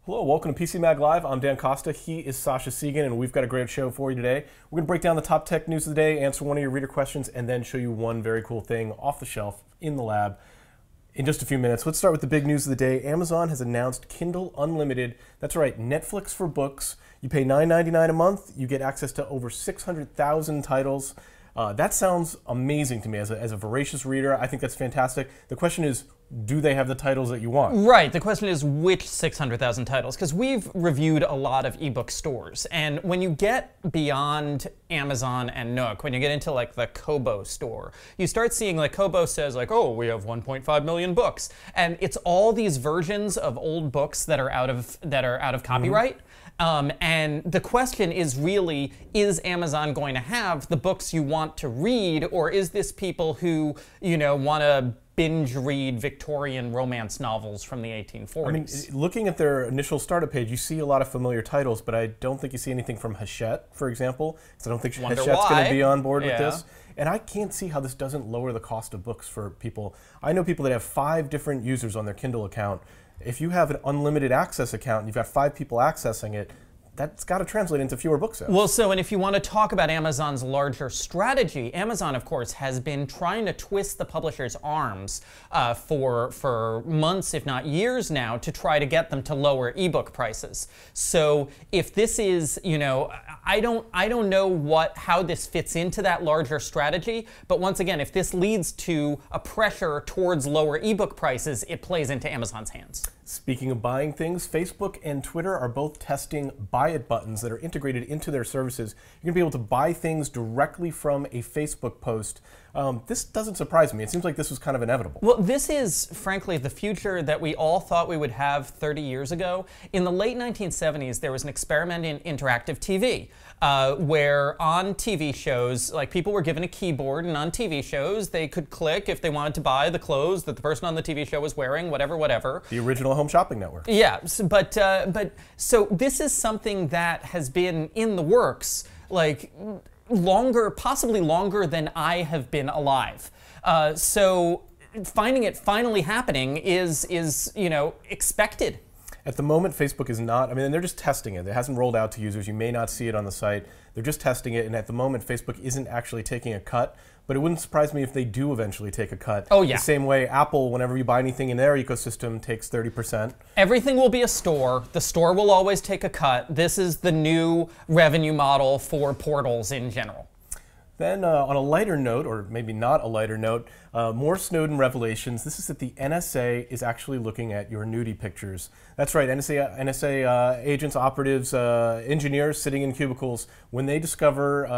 Hello, welcome to PCMag Live. I'm Dan Costa. He is Sasha Segan, and we've got a great show for you today. We're going to break down the top tech news of the day, answer one of your reader questions, and then show you one very cool thing off the shelf in the lab in just a few minutes. Let's start with the big news of the day. Amazon has announced Kindle Unlimited. That's right, Netflix for books. You pay $9.99 a month. You get access to over 600,000 titles. That sounds amazing to me as a voracious reader. I think that's fantastic. The question is, do they have the titles that you want? Right. The question is which 600,000 titles, because we've reviewed a lot of ebook stores, and when you get beyond Amazon and Nook, when you get into like the Kobo store, you start seeing like Kobo says like, oh, we have 1.5 million books, and it's all these versions of old books that are out of copyright. And the question is really, is Amazon going to have the books you want to read, or is this people who, you know, want to binge read Victorian romance novels from the 1840s? I mean, looking at their initial startup page, you see a lot of familiar titles, but I don't think you see anything from Hachette, for example, because I don't think Hachette's going to be on board with this. And I can't see how this doesn't lower the cost of books for people. I know people that have 5 different users on their Kindle account. If you have an unlimited access account and you've got 5 people accessing it, that's got to translate into fewer book sales. Well, so, and if you want to talk about Amazon's larger strategy, Amazon, of course, has been trying to twist the publisher's arms for months, if not years now, to try to get them to lower ebook prices. So if this is, you know, I don't know how this fits into that larger strategy, but once again, if this leads to a pressure towards lower ebook prices, it plays into Amazon's hands. Speaking of buying things, Facebook and Twitter are both testing byit buttons that are integrated into their services. You're going to be able to buy things directly from a Facebook post. This doesn't surprise me. It seems like this was kind of inevitable. Well, this is, frankly, the future that we all thought we would have 30 years ago. In the late 1970s, there was an experiment in interactive TV where on TV shows, like people were given a keyboard, and on TV shows, they could click if they wanted to buy the clothes that the person on the TV show was wearing, whatever. The original Home Shopping Network. Yeah, so this is something that has been in the works, like, longer, possibly longer than I have been alive. So finding it finally happening is you know, expected. At the moment, Facebook is not, I mean, they're just testing it. It hasn't rolled out to users. You may not see it on the site. They're just testing it, and at the moment, Facebook isn't actually taking a cut, but it wouldn't surprise me if they do eventually take a cut. Oh, yeah. The same way Apple, whenever you buy anything in their ecosystem, takes 30%. Everything will be a store. The store will always take a cut. This is the new revenue model for portals in general. Then on a lighter note, or maybe not a lighter note, more Snowden revelations. This is that the NSA is actually looking at your nudie pictures. That's right, NSA agents, operatives, engineers sitting in cubicles, when they discover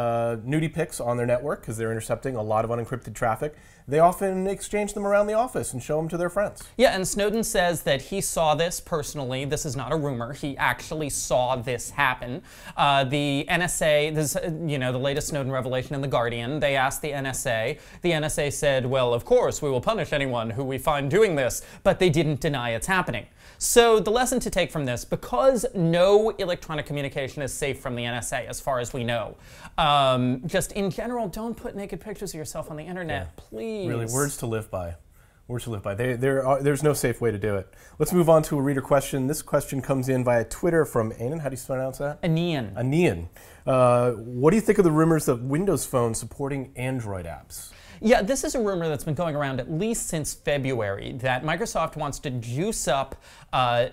nudie pics on their network, because they're intercepting a lot of unencrypted traffic, they often exchange them around the office and show them to their friends. Yeah, and Snowden says that he saw this personally. This is not a rumor. He actually saw this happen. The NSA, this, you know, the latest Snowden revelation in The Guardian, they asked the NSA. The NSA said, well, of course, we will punish anyone who we find doing this, but they didn't deny it's happening. So the lesson to take from this, because no electronic communication is safe from the NSA as far as we know, just in general, don't put naked pictures of yourself on the internet, please. Really, words to live by. Words to live by. There's no safe way to do it. Let's move on to a reader question. This question comes in via Twitter from Anan. How do you pronounce that? Anian. Anian. What do you think of the rumors of Windows Phone supporting Android apps? Yeah, this is a rumor that's been going around at least since February, that Microsoft wants to juice up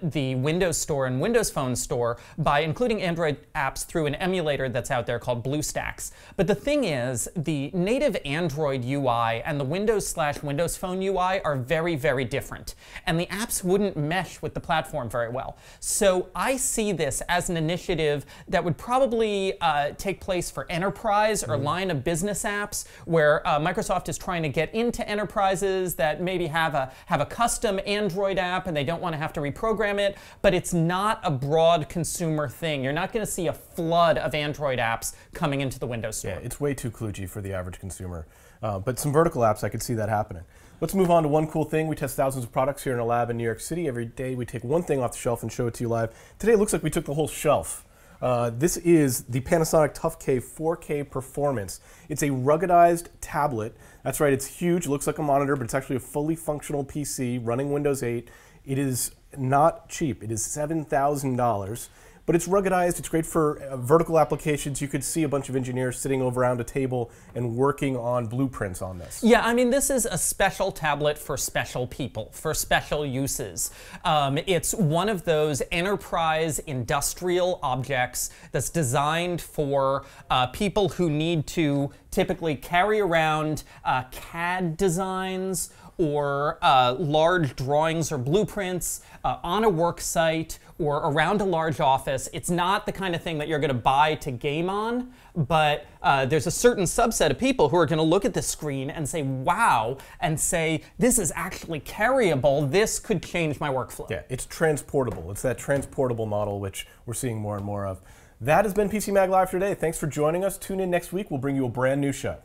the Windows Store and Windows Phone Store by including Android apps through an emulator that's out there called BlueStacks. But the thing is, the native Android UI and the Windows/Windows Phone UI are very, very different. And the apps wouldn't mesh with the platform very well. So I see this as an initiative that would probably take place for enterprise or line of business apps, where Microsoft is trying to get into enterprises that maybe have a custom Android app and they don't want to have to reprogram it, but it's not a broad consumer thing. You're not going to see a flood of Android apps coming into the Windows Store. Yeah, it's way too kludgy for the average consumer. But some vertical apps, I could see that happening. Let's move on to one cool thing. We test thousands of products here in a lab in New York City. Every day we take one thing off the shelf and show it to you live. Today it looks like we took the whole shelf. This is the Panasonic Tough K4K Performance. It's a ruggedized tablet. That's right, it's huge, looks like a monitor, but it's actually a fully functional PC running Windows 8. It is not cheap. It is $7,000. But it's ruggedized. It's great for vertical applications. You could see a bunch of engineers sitting around a table and working on blueprints on this. Yeah, I mean, this is a special tablet for special people, for special uses. It's one of those enterprise industrial objects that's designed for people who need to typically carry around CAD designs or large drawings or blueprints on a work site or around a large office. It's not the kind of thing that you're going to buy to game on, but there's a certain subset of people who are going to look at the screen and say, wow, and say, this is actually carryable. This could change my workflow. Yeah, it's transportable. It's that transportable model, which we're seeing more and more of. That has been PCMag Live for today. Thanks for joining us. Tune in next week. We'll bring you a brand new show.